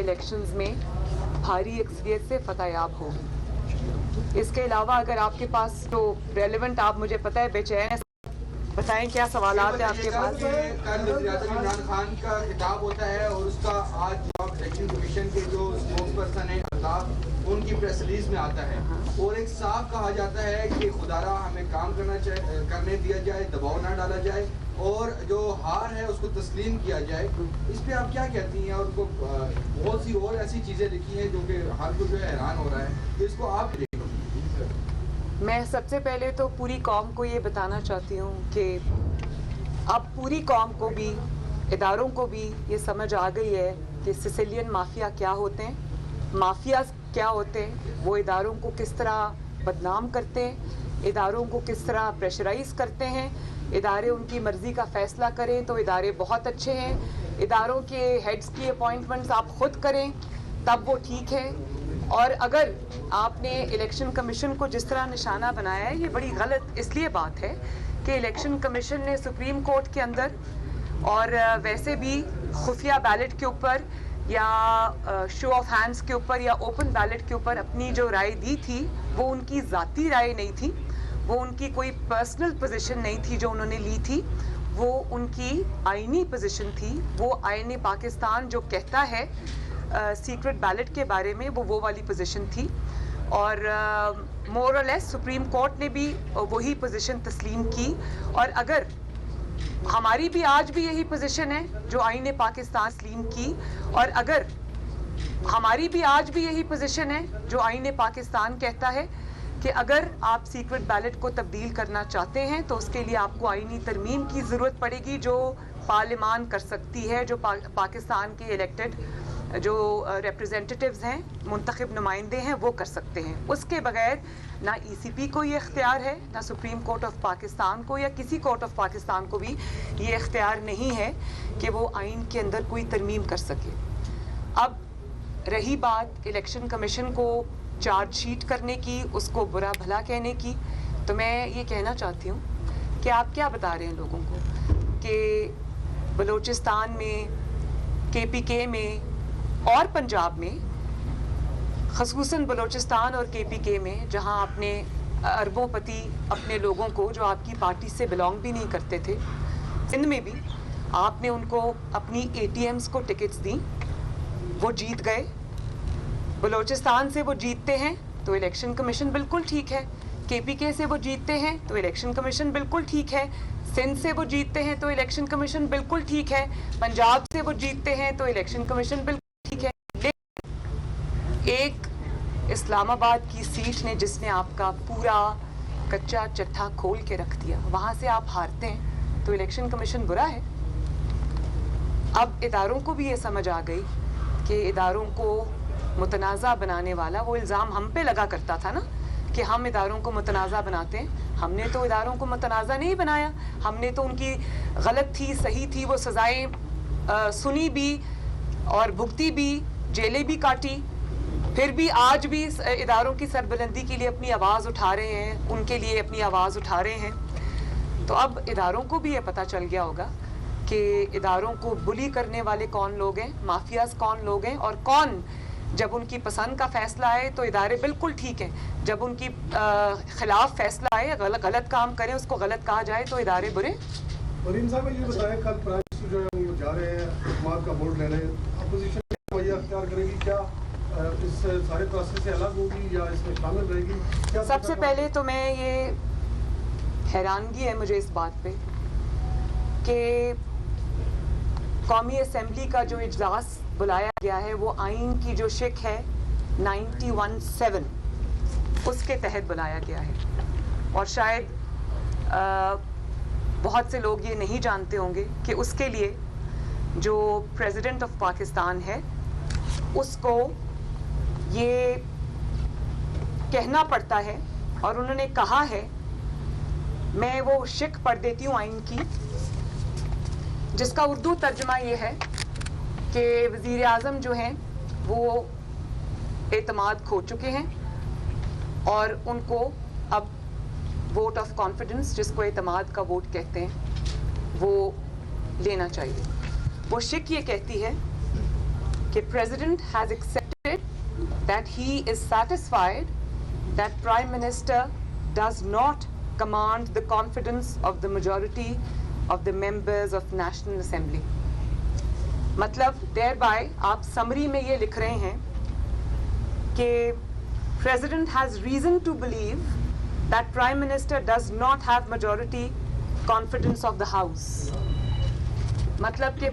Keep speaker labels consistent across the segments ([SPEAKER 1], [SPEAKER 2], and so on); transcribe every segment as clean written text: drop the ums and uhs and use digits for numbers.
[SPEAKER 1] Elections में भारी अक्सरियत से फतहयाब होगी। इसके अलावा अगर आपके पास तो रेलेवेंट, आप मुझे पता है बेचैन बताएं क्या सवालात हैं आपके पास।
[SPEAKER 2] कल वज़ीर-ए-आज़म इमरान खान का खिताब होता है और उसका आज जवाब इलेक्शन कमीशन के जो स्पोक्स पर्सन है अल्ताफ, उनकी प्रेस रिलीज में आता है और एक साफ कहा जाता है कि खुदारा हमें काम करने दिया जाए, दबाव ना डाला जाए और जो हार है उसको तस्लीम किया जाए। इस पे आप क्या कहती हैं? और उनको बहुत सी और ऐसी चीज़ें लिखी हैं जो कि हाल को जो है हैरान हो रहा है, तो इसको आप
[SPEAKER 1] मैं सबसे पहले तो पूरी कौम को ये बताना चाहती हूँ कि अब पूरी कौम को भी, इदारों को भी ये समझ आ गई है कि सिसिलियन माफिया क्या होते हैं, माफिया क्या होते हैं, वो इदारों को किस तरह बदनाम करते हैं, इदारों को किस तरह प्रेशराइज करते हैं। इदारे उनकी मर्ज़ी का फ़ैसला करें तो इदारे बहुत अच्छे हैं, इदारों के हेड्स की अपॉइंटमेंट्स आप ख़ुद करें तब वो ठीक है। और अगर आपने इलेक्शन कमीशन को जिस तरह निशाना बनाया है, ये बड़ी गलत इसलिए बात है कि इलेक्शन कमीशन ने सुप्रीम कोर्ट के अंदर और वैसे भी खुफिया बैलेट के ऊपर या शो ऑफ हैंड्स के ऊपर या ओपन बैलेट के ऊपर अपनी जो राय दी थी वो उनकी ज़ाती राय नहीं थी, वो उनकी कोई पर्सनल पोजीशन नहीं थी जो उन्होंने ली थी, वो उनकी आईनी पोजीशन थी। वो आईने पाकिस्तान जो कहता है सीक्रेट बैलेट के बारे में, वो वाली पोजीशन थी और मोर और लेस सुप्रीम कोर्ट ने भी वही पोजीशन तस्लीम की। और अगर हमारी भी आज भी यही पोजीशन है जो आईने पाकिस्तान तस्लीम की, और अगर हमारी भी आज भी यही पोजीशन है जो आईने पाकिस्तान कहता है कि अगर आप सीक्रेट बैलेट को तब्दील करना चाहते हैं तो उसके लिए आपको आईनी तरमीम की ज़रूरत पड़ेगी, जो पार्लियामान कर सकती है, जो पाकिस्तान के इलेक्टेड जो रिप्रेजेंटेटिव्स हैं, मुंतखब नुमाइंदे हैं, वो कर सकते हैं। उसके बगैर ना ईसीपी को ये इख्तियार है, ना सुप्रीम कोर्ट ऑफ पाकिस्तान को या किसी कोर्ट ऑफ पाकिस्तान को भी ये इख्तियार नहीं है कि वो आइन के अंदर कोई तरमीम कर सके। अब रही बात इलेक्शन कमीशन को चार्जशीट करने की, उसको बुरा भला कहने की, तो मैं ये कहना चाहती हूँ कि आप क्या बता रहे हैं लोगों को कि बलूचिस्तान में, KPK में और पंजाब में, ख़ुसूसन बलूचिस्तान और KPK में, जहाँ आपने अरबोंपति अपने लोगों को जो आपकी पार्टी से बिलोंग भी नहीं करते थे, इनमें भी आपने उनको अपनी ATMs को टिकट्स दी, वो जीत गए। बलूचिस्तान से वो जीतते हैं तो इलेक्शन कमीशन बिल्कुल ठीक है, KPK से वो जीतते हैं तो इलेक्शन कमीशन बिल्कुल ठीक है, सिंध से वो जीतते हैं तो इलेक्शन कमीशन बिल्कुल ठीक है, पंजाब से वो जीतते हैं तो इलेक्शन कमीशन बिल्कुल ठीक है। लेकिन एक इस्लामाबाद की सीट ने जिसने आपका पूरा कच्चा चट्टा खोल के रख दिया, वहाँ से आप हारते हैं तो इलेक्शन कमीशन बुरा है। अब इदारों को भी ये समझ आ गई कि इदारों को मुतनाज़ा बनाने वाला, वो इल्ज़ाम हम पे लगा करता था ना कि हम इदारों को मुतनाज़ा बनाते हैं, हमने तो इदारों को मुतनाज़ा नहीं बनाया, हमने तो उनकी गलत थी सही थी वो सज़ाएं सुनी भी और भुगती भी, जेलें भी काटी, फिर भी आज भी इदारों की सरबलंदी के लिए अपनी आवाज़ उठा रहे हैं, उनके लिए अपनी आवाज़ उठा रहे हैं। तो अब इदारों को भी ये पता चल गया होगा कि इदारों को बुली करने वाले कौन लोग हैं, माफियाज कौन लोग हैं, और कौन जब उनकी पसंद का फैसला आए तो इदारे बिल्कुल ठीक हैं, जब उनकी खिलाफ फैसला आए, गलत काम करें, उसको गलत कहा जाए तो इदारे बुरे।
[SPEAKER 3] वरीन साहब ये बताएं, कल प्राइम मिनिस्टर जो है वो जा रहे हैं हुकूमत का बोर्ड लेने, अपोजिशन अख्तियार करेगी, क्या इस सारे प्रोसेस से अलग होगी या इसमें शामिल रहेगी?
[SPEAKER 1] सबसे पहले तो मैं ये हैरानगी है मुझे इस बात पे कि कौमी असम्बली का जो इजलास बुलाया गया है वो आइन की जो शिक है 91(7) उसके तहत बुलाया गया है, और शायद बहुत से लोग ये नहीं जानते होंगे कि उसके लिए जो प्रेसिडेंट ऑफ पाकिस्तान है उसको ये कहना पड़ता है, और उन्होंने कहा है, मैं वो शिक पढ़ देती हूँ आइन की, जिसका उर्दू तर्जुमा ये है कि वज़ीर आज़म जो हैं वो एतमाद खो चुके हैं और उनको अब वोट ऑफ कॉन्फिडेंस, जिसको एतमाद का वोट कहते हैं, वो लेना चाहिए। वो शिक ये कहती है कि President has accepted that he is satisfied that Prime Minister does not command the confidence of the majority of the members of National Assembly. मतलब thereby आप summary में ये लिख रहे हैं कि President has reason to believe that Prime Minister does not have majority confidence of the House. मतलब कि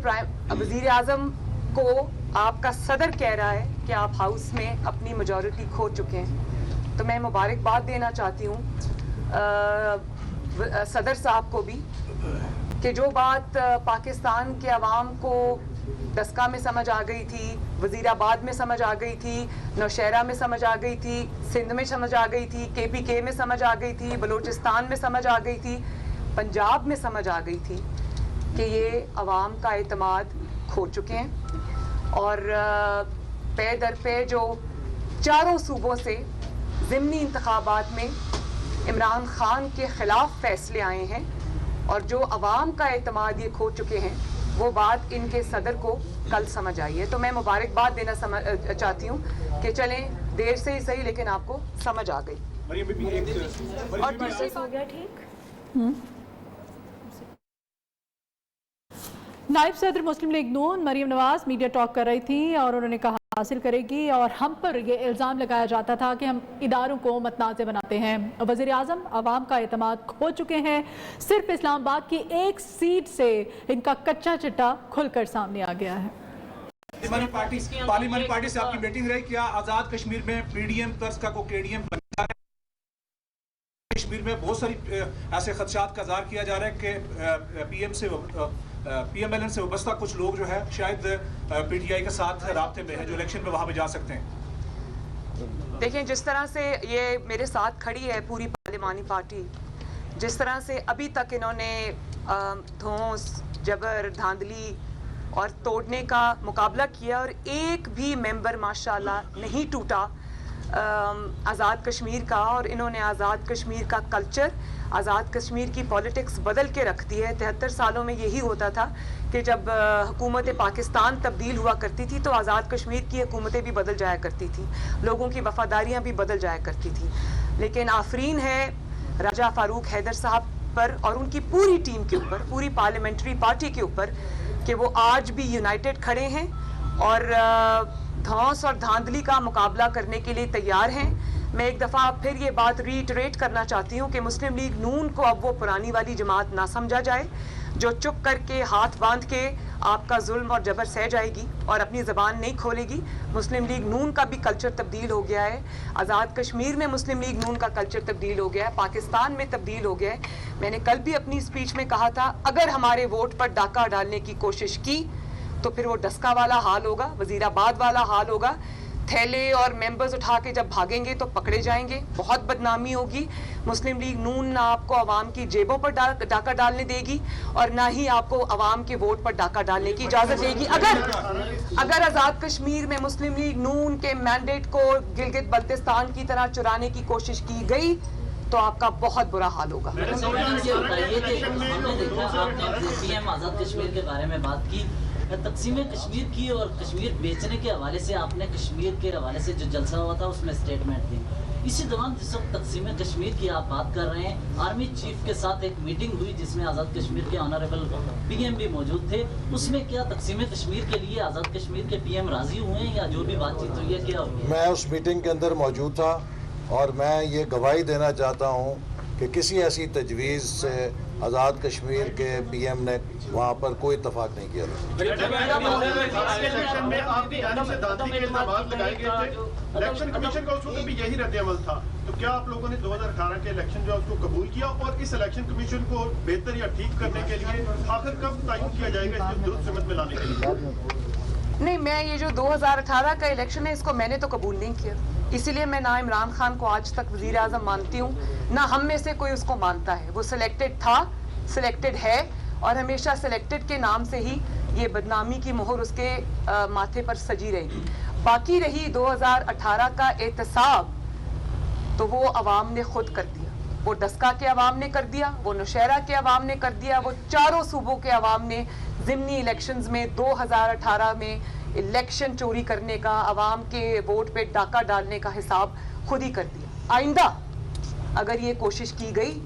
[SPEAKER 1] वज़ीर आज़म को आपका सदर कह रहा है कि आप हाउस में अपनी मेजॉरिटी खो चुके हैं. तो मैं मुबारकबाद देना चाहती हूँ सदर साहब को भी कि जो बात पाकिस्तान के अवाम को दस्का में समझ आ गई थी, वज़ीराबाद में समझ आ गई थी, नौशहरा में समझ आ गई थी, सिंध में समझ आ गई थी, KPK में समझ आ गई थी, बलूचिस्तान में समझ आ गई थी, पंजाब में समझ आ गई थी कि ये अवाम का एतमाद खो चुके हैं और पे दर पे जो चारों सूबों से ज़िमनी इंतखाबात में इमरान खान के ख़िलाफ़ फ़ैसले आए हैं और जो अवाम का एतमाद ये खो चुके हैं, वो बात इनके सदर को कल समझ आई है. तो मैं मुबारकबाद देना चाहती हूँ कि चलें देर से ही सही लेकिन आपको समझ आ गई. और दूसरी
[SPEAKER 4] हो गया ठीक. नायब सदर मुस्लिम लीग नून मरीम नवाज मीडिया टॉक कर रही थी और उन्होंने कहा हासिल करेगी और हम पर ये इल्ज़ाम लगाया जाता था कि हम इदारों को मतनाज़ बनाते हैं. वज़ीर आज़म अवाम का एतमाद खो चुके हैं. सिर्फ इस्लामाबाद की एक सीट से इनका कच्चा चिट्टा खुलकर सामने आ गया है.
[SPEAKER 5] पार्लियामेंट पार्टी से आपकी मीटिंग रही, क्या आज़ाद कश्मीर में PDM तर्ज का को KDM बनता है? कश्मीर में बहुत सारी ऐसे खदशात का इज़हार किया जा रहा है कि PMLN से वाबस्ता कुछ लोग जो है शायद PTI के साथ राब्ते में है जो इलेक्शन में वहाँ पे जा सकते हैं.
[SPEAKER 1] देखें, जिस तरह से ये मेरे साथ खड़ी है पूरी पार्लिमानी पार्टी, जिस तरह से अभी तक इन्होंने धौंस, जबर, धांधली और तोड़ने का मुकाबला किया और एक भी मेंबर माशाल्लाह नहीं टूटा आज़ाद कश्मीर का. और इन्होंने आज़ाद कश्मीर का कल्चर, आज़ाद कश्मीर की पॉलिटिक्स बदल के रख दी है. 73 सालों में यही होता था कि जब हुकूमत पाकिस्तान तब्दील हुआ करती थी तो आज़ाद कश्मीर की हुकूमतें भी बदल जाया करती थी, लोगों की वफ़ादारियाँ भी बदल जाया करती थी. लेकिन आफरीन है राजा फ़ारूक हैदर साहब पर और उनकी पूरी टीम के ऊपर, पूरी पार्लियामेंट्री पार्टी के ऊपर कि वो आज भी यूनाइटेड खड़े हैं और धौंस और धांधली का मुकाबला करने के लिए तैयार हैं. मैं एक दफ़ा फिर ये बात रीइटरेट करना चाहती हूँ कि मुस्लिम लीग नून को अब वो पुरानी वाली जमात ना समझा जाए जो चुप करके हाथ बांध के आपका जुल्म और जबर सह जाएगी और अपनी ज़बान नहीं खोलेगी. मुस्लिम लीग नून का भी कल्चर तब्दील हो गया है. आज़ाद कश्मीर में मुस्लिम लीग नून का कल्चर तब्दील हो गया है, पाकिस्तान में तब्दील हो गया है. मैंने कल भी अपनी स्पीच में कहा था, अगर हमारे वोट पर डाका डालने की कोशिश की तो फिर वो डस्का वाला हाल होगा, वज़ीराबाद वाला हाल होगा. थैले और मेंबर्स उठा के जब भागेंगे तो पकड़े जाएंगे, बहुत बदनामी होगी. मुस्लिम लीग नून ना आपको अवाम की जेबों पर डाका डालने देगी और ना ही आपको अवाम के वोट पर डाका डालने की इजाज़त देगी. अगर आज़ाद कश्मीर में मुस्लिम लीग नून के मैंडेट को गिलगित बल्तिस्तान की तरह चुराने की कोशिश की गई तो आपका बहुत बुरा हाल होगा.
[SPEAKER 6] आज़ाद कश्मीर के बारे में बात की, तकसीम कश्मीर की और कश्मीर बेचने के हवाले से आपने कश्मीर के हवाले से जो जलसा हुआ था उसमें स्टेटमेंट दी. इसी दौरान जिस वक्त तकसीम कश्मीर की आप बात कर रहे हैं, आर्मी चीफ के साथ एक मीटिंग हुई जिसमें आज़ाद कश्मीर के ऑनरेबल PM भी मौजूद थे. उसमें क्या तकसीम कश्मीर के लिए आज़ाद कश्मीर के PM राजी हुए हैं या जो भी बातचीत हुई है क्या हुई?
[SPEAKER 7] मैं उस मीटिंग के अंदर मौजूद था और मैं ये गवाही देना चाहता हूँ कि किसी ऐसी तजवीज़ से आज़ाद कश्मीर के PM ने वहाँ पर कोई इत्तफाक नहीं किया था.
[SPEAKER 3] इलेक्शन कमीशन का उस वक्त भी यही रद्द-ए-अमल था, तो क्या आप लोगों ने 2018 के इलेक्शन जो है उसको कबूल किया और इस इलेक्शन कमीशन को बेहतर या ठीक करने के लिए आखिर कब तय किया जाएगा इसको दुरुस्त सिमत में लाने के लिए?
[SPEAKER 1] नहीं, मैं ये जो 2018 का इलेक्शन है इसको मैंने तो कबूल नहीं किया. इसीलिए मैं ना इमरान खान को आज तक वज़ीर आज़म मानती हूँ, ना हम में से कोई उसको मानता है. वो सिलेक्टेड था, सिलेक्टेड है और हमेशा सिलेक्टेड के नाम से ही ये बदनामी की मोहर उसके माथे पर सजी रहेगी. बाकी रही 2018 का एहतसाब तो वो अवाम ने खुद कर दिया. वो डस्का के अवाम ने कर दिया, वो नौशहरा के अवाम ने कर दिया, वो चारों सूबों के अवाम ने ज़िमनी इलेक्शंस में 2018 में इलेक्शन चोरी करने का, आवाम के वोट पे डाका डालने का हिसाब खुद ही कर दिया। आइंदा अगर ये कोशिश की गई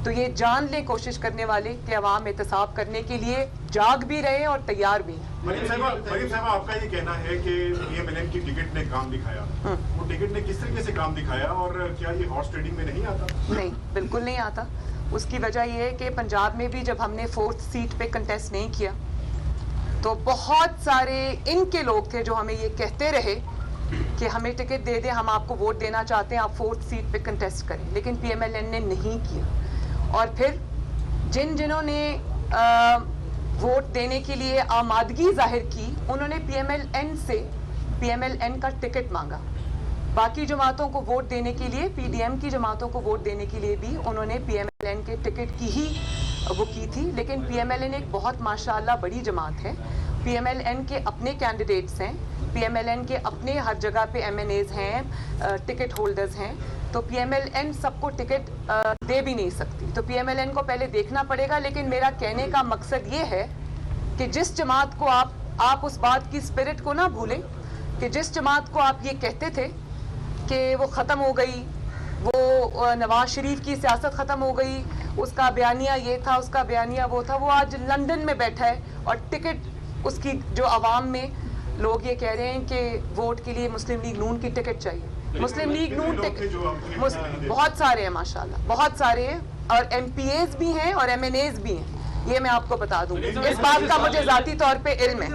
[SPEAKER 1] तो ये जान ले कोशिश करने वाले कि अवाम एहतसाब करने के लिए जाग भी रहे और तैयार भी हैं।
[SPEAKER 3] मरीम साहब, आपका ये कहना है कि PMLN की टिकट ने काम दिखाया, वो टिकट ने किस तरीके से काम दिखाया और क्या ये हॉर्स ट्रेडिंग में नहीं आता?
[SPEAKER 1] नहीं, बिल्कुल नहीं आता। उसकी वजह ये है कि पंजाब में भी जब हमने 4th सीट पे कंटेस्ट नहीं किया तो बहुत सारे इनके लोग थे जो हमें ये कहते रहे कि हमें टिकट दे दें, हम आपको वोट देना चाहते हैं, आप 4th सीट पे कंटेस्ट करें, लेकिन PMLN ने नहीं किया। और फिर जिन्होंने वोट देने के लिए आमादगी जाहिर की, उन्होंने PMLN का टिकट मांगा। बाकी जमातों को वोट देने के लिए, PDM की जमातों को वोट देने के लिए भी उन्होंने PMLN के टिकट की ही वो की थी। लेकिन PMLN एक बहुत माशाअल्लाह बड़ी जमात है। PMLN के अपने कैंडिडेट्स हैं, PMLN के अपने हर जगह पे MNAs हैं, टिकट होल्डर्स हैं, तो PMLN सबको टिकट दे भी नहीं सकती। तो PMLN को पहले देखना पड़ेगा। लेकिन मेरा कहने का मकसद ये है कि जिस जमात को आप उस बात की स्पिरिट को ना भूलें कि जिस जमात को आप ये कहते थे कि वो ख़त्म हो गई, वो नवाज शरीफ की सियासत ख़त्म हो गई, उसका बयानिया ये था, उसका बयानिया वो था, वो आज लंदन में बैठा है और टिकट उसकी जो आवाम में लोग ये कह रहे हैं कि वोट के लिए मुस्लिम लीग नून की टिकट चाहिए। मुस्लिम लीग नून टिकट बहुत सारे हैं माशाल्लाह, बहुत सारे हैं, और MPAs भी हैं और MNAs भी हैं, ये मैं आपको बता दूं। इस बात का मुझे ज़ाती तौर पे इल्म है।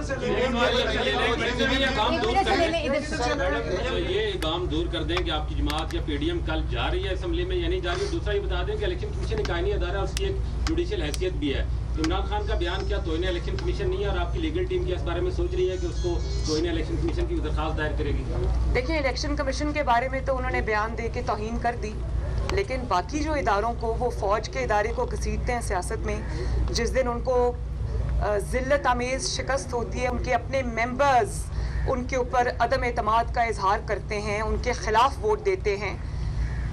[SPEAKER 8] ये इल्जाम दूर कर दें कि आपकी जमात या PDM कल जा रही है असेंबली में या नहीं जा रही है। दूसरा ये बता दें कि इलेक्शन कमीशन एक आईनी अदारा है, उसकी एक जुडिशियल हैसियत भी है। इमरान खान का बयान क्या तोहिन इलेक्शन कमीशन नहीं है और आपकी लीगल टीम क्या इस बारे में सोच रही है कि उसको तोहिन इलेक्शन कमीशन की दरखास्त दायर करेगी?
[SPEAKER 1] देखिए, इलेक्शन कमीशन के बारे में तो उन्होंने बयान दे के तौहीन कर दी, लेकिन बाकी जो इदारों को, वो फ़ौज के इदारे को घसीटते हैं सियासत में। जिस दिन उनको ज़िल्लत आमेज़ शिकस्त होती है, उनके अपने मेंबर्स उनके ऊपर अदम एतमाद का इजहार करते हैं, उनके ख़िलाफ़ वोट देते हैं,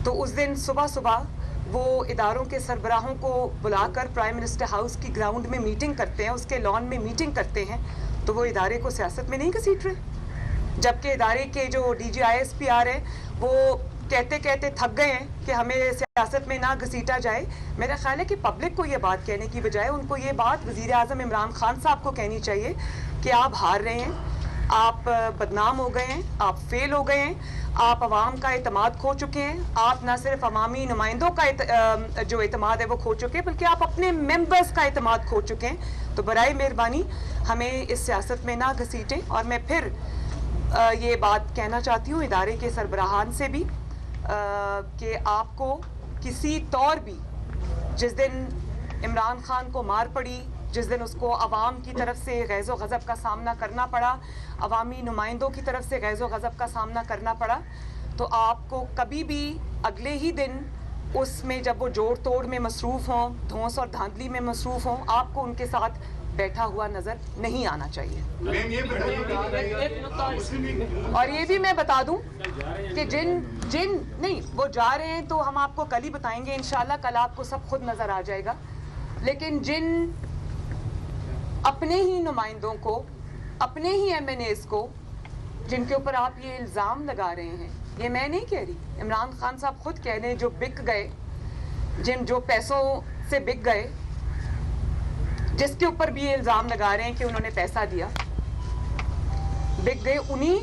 [SPEAKER 1] तो उस दिन सुबह सुबह वो इदारों के सरबराहों को बुलाकर प्राइम मिनिस्टर हाउस की ग्राउंड में मीटिंग करते हैं, उसके लॉन में मीटिंग करते हैं, तो वो इदारे को सियासत में नहीं घसीट रहे। जबकि इदारे के जो DG ISPR हैं वो कहते कहते थक गए हैं कि हमें सियासत में ना घसीटा जाए। मेरा ख्याल है कि पब्लिक को ये बात कहने की बजाय उनको ये बात वज़ीर आज़म इमरान खान साहब को कहनी चाहिए कि आप हार रहे हैं, आप बदनाम हो गए हैं, आप फेल हो गए हैं, आप अवाम का एतमाद खो चुके हैं, आप ना सिर्फ अवामी नुमाइंदों का जो एतमाद है वो खो चुके हैं, बल्कि आप अपने मेंबर्स का एतमाद खो चुके हैं। तो बराए मेहरबानी हमें इस सियासत में ना घसीटें। और मैं फिर ये बात कहना चाहती हूँ इदारे के सरबराहान से भी कि आपको किसी तौर भी, जिस दिन इमरान खान को मार पड़ी, जिस दिन उसको अवाम की तरफ से गैज़ो गज़ब का सामना करना पड़ा, अवामी नुमाइंदों की तरफ से गैज़ो गज़ब का सामना करना पड़ा, तो आपको कभी भी अगले ही दिन उसमें जब वो जोड़ तोड़ में मसरूफ़ हों, धौंस और धांधली में मसरूफ़ हों, आपको उनके साथ बैठा हुआ नज़र नहीं आना चाहिए। और ये भी मैं बता दूं कि जिन नहीं वो जा रहे हैं तो हम आपको कल ही बताएंगे इंशाल्लाह, कल आपको सब खुद नज़र आ जाएगा। लेकिन जिन अपने ही नुमाइंदों को, अपने ही MNAs को, जिनके ऊपर आप ये इल्ज़ाम लगा रहे हैं, ये मैं नहीं कह रही, इमरान खान साहब खुद कह रहे हैं, जो बिक गए, जो पैसों से बिक गए, जिसके ऊपर भी ये इल्ज़ाम लगा रहे हैं कि उन्होंने पैसा दिया, बिक गए उन्हीं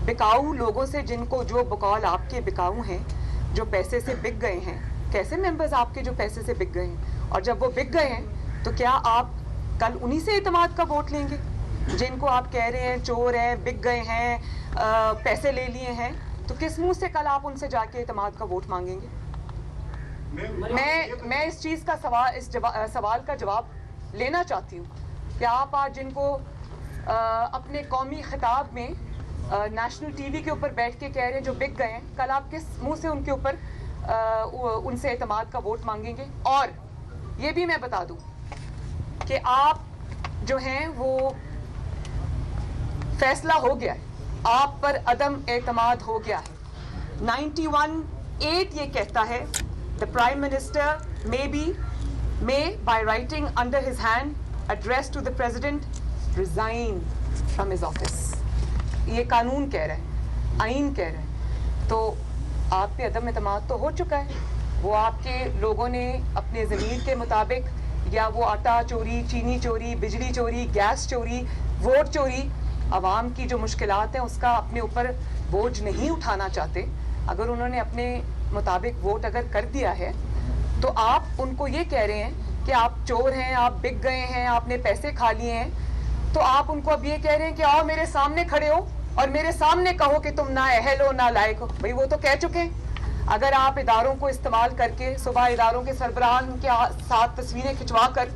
[SPEAKER 1] बिकाऊ लोगों से, जिनको जो बकौल आपके बिकाऊ हैं, जो पैसे से बिक गए हैं। कैसे मेंबर्स आपके जो पैसे से बिक गए हैं? और जब वो बिक गए हैं तो क्या आप कल उन्हीं से एतमाद का वोट लेंगे, जिनको आप कह रहे हैं चोर हैं, बिक गए हैं, पैसे ले लिए हैं? तो किस मुंह से कल आप उनसे जाके एतमाद का वोट मांगेंगे? मैं इस चीज़ का सवाल का जवाब लेना चाहती हूँ कि आप आज जिनको अपने कौमी खिताब में नेशनल TV के ऊपर बैठ के कह रहे हैं जो बिक गए हैं, कल आप किस मुंह से उनके ऊपर उनसे एतमाद का वोट मांगेंगे? और ये भी मैं बता दूँ कि आप जो हैं वो फैसला हो गया है, आप पर अदम एतमाद हो गया है। 91(8) ये कहता है, the prime minister may by writing under his hand address to the president resign from his office. ये कानून कह रहा है, आइन कह रहा है, तो आप पे अदम एतमाद तो हो चुका है। वो आपके लोगों ने अपने ज़मीर के मुताबिक या वो आटा चोरी, चीनी चोरी, बिजली चोरी, गैस चोरी, वोट चोरी, आवाम की जो मुश्किलात हैं उसका अपने ऊपर बोझ नहीं उठाना चाहते। अगर उन्होंने अपने मुताबिक वोट अगर कर दिया है तो आप उनको ये कह रहे हैं कि आप चोर हैं, आप बिक गए हैं, आपने पैसे खा लिए हैं, तो आप उनको अब ये कह रहे हैं कि आओ मेरे सामने खड़े हो और मेरे सामने कहो कि तुम ना अहल हो ना लायक हो। भाई वो तो कह चुके हैं। अगर आप इदारों को इस्तेमाल करके सुबह इदारों के सरबराहान के साथ तस्वीरें खिंचवा कर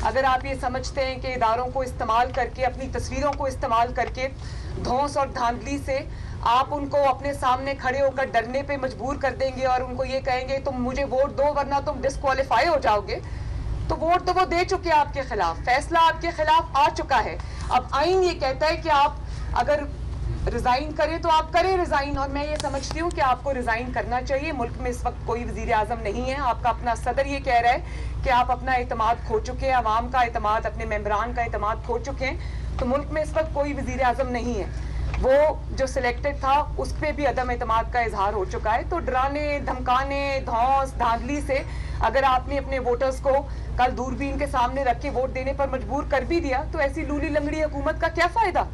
[SPEAKER 1] अगर आप ये समझते हैं कि इदारों को इस्तेमाल करके अपनी तस्वीरों को इस्तेमाल करके धौंस और धांधली से आप उनको अपने सामने खड़े होकर डरने पे मजबूर कर देंगे और उनको ये कहेंगे तुम मुझे वोट दो वरना तुम डिस्क्वालीफाई हो जाओगे, तो वोट तो वो दे चुके हैं आपके खिलाफ, फैसला आपके खिलाफ आ चुका है। अब आइन ये कहता है कि आप अगर रिजाइन करें तो आप करें रिजाइन, और मैं ये समझती हूँ कि आपको रिजाइन करना चाहिए। मुल्क में इस वक्त कोई वजीर आजम नहीं है, आपका अपना सदर ये कह रहा है कि आप अपना एतमाद खो चुके हैं, अवाम का एतमाद, अपने मेंबरान का एतमाद खो चुके हैं, तो मुल्क में इस वक्त कोई वजीर आजम नहीं है। वो जो सिलेक्टेड था उस पर भी अदम एतमाद का इजहार हो चुका है। तो डराने, धमकाने, धौंस, धांधली से अगर आपने अपने वोटर्स को कल दूरबीन के सामने रख के वोट देने पर मजबूर कर भी दिया, तो ऐसी लूली लंगड़ी हुकूमत का क्या फायदा,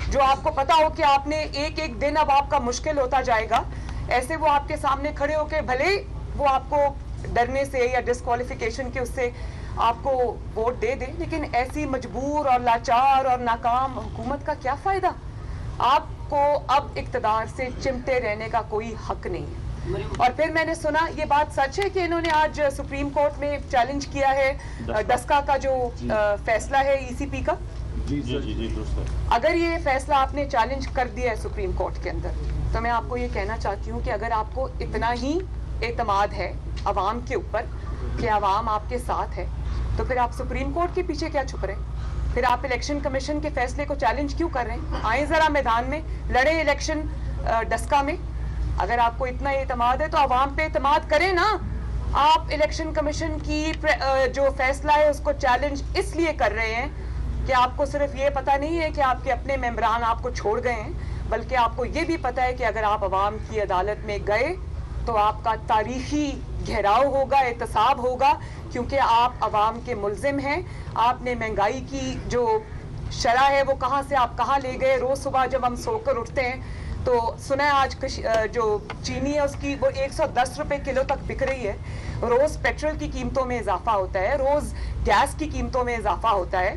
[SPEAKER 1] जो आपको पता हो कि आपने एक एक दिन अब आपका मुश्किल होता जाएगा। ऐसे वो आपके सामने खड़े होके भले वो आपको डरने से या डिस्क्वालिफिकेशन के उससे आपको वोट दे दे, लेकिन ऐसी मजबूर और लाचार और नाकाम हुकूमत का क्या फायदा। आपको अब इक्तदार से चिमटे रहने का कोई हक नहीं है। और फिर मैंने सुना ये बात सच है कि इन्होंने आज सुप्रीम कोर्ट में चैलेंज किया है डस्का का जो फैसला है ईसीपी का। जी, अगर ये फैसला आपने चैलेंज कर दिया है सुप्रीम कोर्ट के अंदर, तो मैं आपको ये कहना चाहती हूँ कि अगर आपको इतना ही एतमाद है अवाम के ऊपर कि अवाम आपके साथ है, तो फिर आप सुप्रीम कोर्ट के पीछे क्या छुप रहे हैं? फिर आप इलेक्शन कमीशन के फैसले को चैलेंज क्यों कर रहे हैं? आए जरा मैदान में, लड़े इलेक्शन डस्का में। अगर आपको इतना एतमाद है तो अवाम पे एतमाद करें ना। आप इलेक्शन कमीशन की जो फैसला है उसको चैलेंज इसलिए कर रहे हैं कि आपको सिर्फ ये पता नहीं है कि आपके अपने मेंबरान आपको छोड़ गए हैं, बल्कि आपको ये भी पता है कि अगर आप अवाम की अदालत में गए तो आपका तारीखी घेराव होगा, एहतसाब होगा, क्योंकि आप अवाम के मुल्जिम हैं। आपने महंगाई की जो शरह है वो कहाँ से आप कहाँ ले गए। रोज़ सुबह जब हम सोकर उठते हैं तो सुना है आज जो चीनी है उसकी वो 110 रुपये किलो तक बिक रही है। रोज़ पेट्रोल की कीमतों में इजाफा होता है, रोज़ गैस की कीमतों में इजाफा होता है,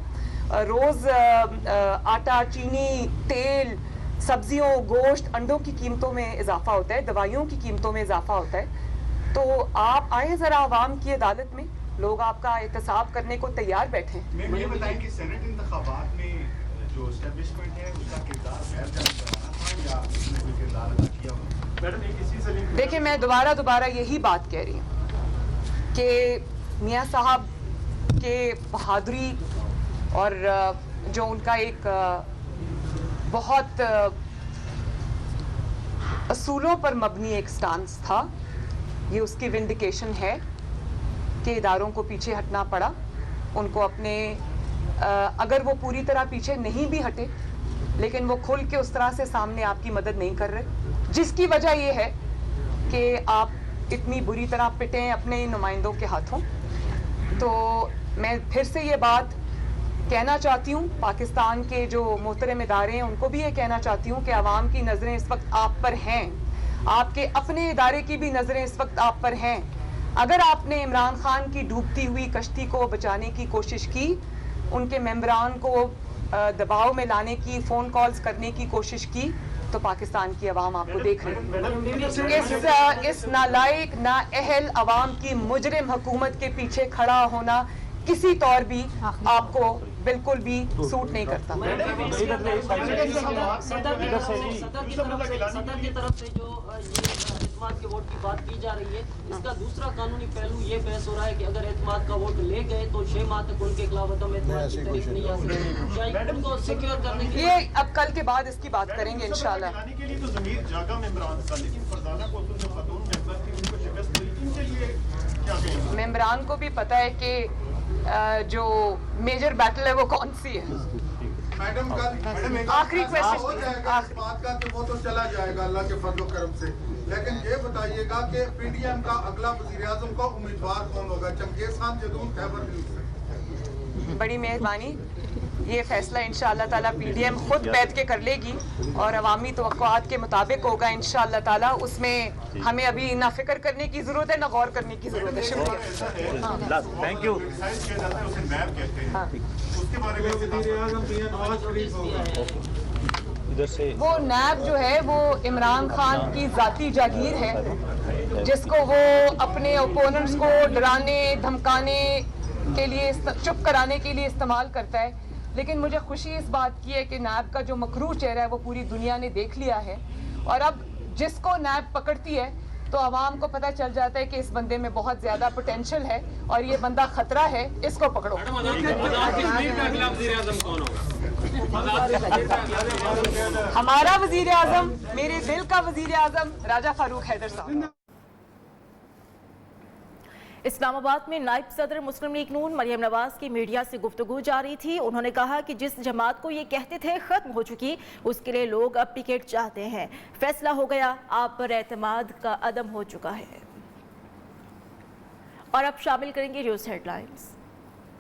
[SPEAKER 1] रोज़ आटा, चीनी, तेल, सब्जियों, गोश्त, अंडों की कीमतों में इजाफा होता है, दवाइयों की कीमतों में इजाफा होता है। तो आप आए ज़रा आवाम की अदालत में, लोग आपका एहतसाब करने को तैयार बैठे हैं।
[SPEAKER 3] मैं ये बताएं कि सेनेट इंतखाबात में जो एस्टेब्लिशमेंट है उसका किरदार गैर जाना था या उसने कोई किरदार अदा किया हो? मैडम एक इसी से
[SPEAKER 1] देखिए, मैं दोबारा यही बात कह रही हूँ कि मियाँ साहब के बहादुरी और जो उनका एक बहुत असूलों पर मबनी एक स्टांस था, ये उसकी विंडिकेशन है कि इदारों को पीछे हटना पड़ा उनको अपने अगर वो पूरी तरह पीछे नहीं भी हटे, लेकिन वो खुल के उस तरह से सामने आपकी मदद नहीं कर रहे, जिसकी वजह ये है कि आप इतनी बुरी तरह पिटे हैं अपने नुमाइंदों के हाथों। तो मैं फिर से ये बात कहना चाहती हूँ, पाकिस्तान के जो मोहतरम इदारे हैं उनको भी ये कहना चाहती हूँ कि आवाम की नज़रें इस वक्त आप पर हैं, आपके अपने इदारे की भी नज़रें इस वक्त आप पर हैं। अगर आपने इमरान खान की डूबती हुई कश्ती को बचाने की कोशिश की, उनके मेंबरान को दबाव में लाने की, फ़ोन कॉल्स करने की कोशिश की, तो पाकिस्तान की आवाम आपको देख रही है। इस नालायक, नाअहल आवाम की मुजरिम हुकूमत के पीछे खड़ा होना किसी तौर भी आपको बिल्कुल भी सूट नहीं करता।
[SPEAKER 6] सदर की तरफ से जो एतमाद के वोट की बात की जा रही है, इसका दूसरा कानूनी पहलू ये बहस हो रहा है कि अगर एतमाद का वोट ले गए तो 6 माह तक उनके खिलाफ अदम एतमाद की तहरीक नहीं आ सकती। उनको सिक्योर करने के
[SPEAKER 1] ये अब कल के बाद इसकी बात करेंगे इंशाल्लाह।
[SPEAKER 3] के लिए तो ज़मीर जागा मेंबरान था, लेकिन फरजाना को जो खातून मेंबर थी उनको शिकस्त हुई, इनके लिए क्या कहेंगे?
[SPEAKER 1] मेंबरान को भी पता है कि जो मेजर बैटल है वो कौन सी है।
[SPEAKER 3] मैडम का
[SPEAKER 1] आखिरी क्वेश्चन
[SPEAKER 3] हो जाएगा इस बात का कि वो तो चला जाएगा अल्लाह के फजल करम से, लेकिन ये बताइएगा कि पीडीएम का अगला वज़ीर-ए-आज़म का उम्मीदवार कौन होगा? चंगेज़ खान जदूद खैबर न्यूज़ से।
[SPEAKER 1] बड़ी मेहरबानी, ये फैसला इंशाअल्लाह ताला पीडीएम खुद बैठ के कर लेगी और अवामी तवक्कुआत के मुताबिक होगा इंशाअल्लाह ताला। उसमें हमें अभी ना फिक्र करने की ज़रूरत है ना गौर करने की ज़रूरत है। शुक्रिया,
[SPEAKER 9] थैंक यू।
[SPEAKER 1] वो नैब जो है वो इमरान खान की ज़ाती जागीर है, जिसको वो अपने ओपोनेंट्स को डराने धमकाने के लिए, चुप कराने के लिए इस्तेमाल करता है। लेकिन मुझे खुशी इस बात की है कि नैब का जो मकरूह चेहरा है वो पूरी दुनिया ने देख लिया है, और अब जिसको नैब पकड़ती है तो आवाम को पता चल जाता है कि इस बंदे में बहुत ज़्यादा पोटेंशियल है और ये बंदा खतरा है, इसको पकड़ो। हमारा वज़ीर आज़म, मेरे दिल का वज़ीर आज़म राजा फारूक हैदर साहब।
[SPEAKER 10] इस्लामाबाद में नायब सदर मुस्लिम लीग नून मरियम नवाज की मीडिया से गुफ्तगू जारी थी। उन्होंने कहा कि जिस जमात को ये कहते थे खत्म हो चुकी, उसके लिए लोग अब टिकट चाहते हैं। फैसला हो गया, आप पर एतमाद का अदम हो चुका है। और अब शामिल करेंगे न्यूज़ हेडलाइंस।